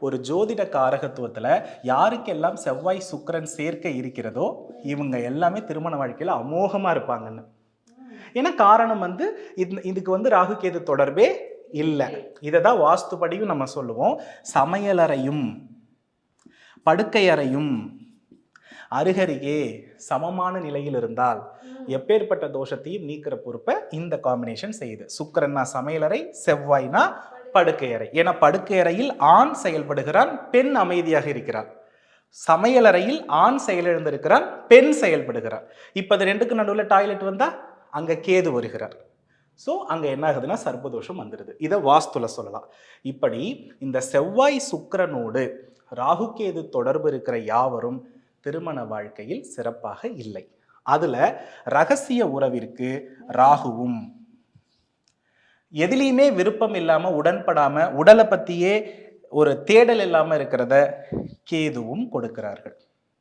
ஒரு ஜோதிட காரகத்துவத்துல யாருக்கெல்லாம் செவ்வாய் சுக்கிரன் சேர்க்கை இருக்கிறதோ இவங்க எல்லாமே திருமண வாழ்க்கையில அமோகமா இருப்பாங்கன்னு. ஏன்னா காரணம் இதுக்கு ராகு கேது தொடர்பே இல்லை. இதைதான் வாஸ்துபடியும் நம்ம சொல்லுவோம். சமையலறையும் படுக்கை அறையும் அருகருகே சமமான நிலையில் இருந்தால் எப்பேற்பட்ட தோஷத்தையும் நீக்கிற பொறுப்பை இந்த காம்பினேஷன் செய்யுது. சுக்கிரன்னா சமையலறை, செவ்வாய்னா படுக்கை அறை. ஏன்னா படுக்கை அறையில் ஆண் செயல்படுகிறான், பெண் அமைதியாக இருக்கிறார். சமையலறையில் ஆண் செயலிழந்திருக்கிறான், பெண் செயல்படுகிறார். இப்ப அது ரெண்டுக்கு நடுவில் டாய்லெட் வந்தா அங்க கேது வருகிறார். ஸோ அங்க என்ன ஆகுதுன்னா சர்ப்பதோஷம் வந்துடுது. இதை வாஸ்துல சொல்லலாம். இப்படி இந்த செவ்வாய் சுக்கிரனோடு ராகு கேது தொடர்பு இருக்கிற யாவரும் திருமண வாழ்க்கையில் சிறப்பாக இல்லை. அதுல ரகசிய உறவிற்கு ராகுவும், எதிலையுமே விருப்பம் இல்லாம உடன்படாம உடலை பத்தியே ஒரு தேடல் இல்லாம இருக்கிறத கேதுவும் கொடுக்கிறார்கள்.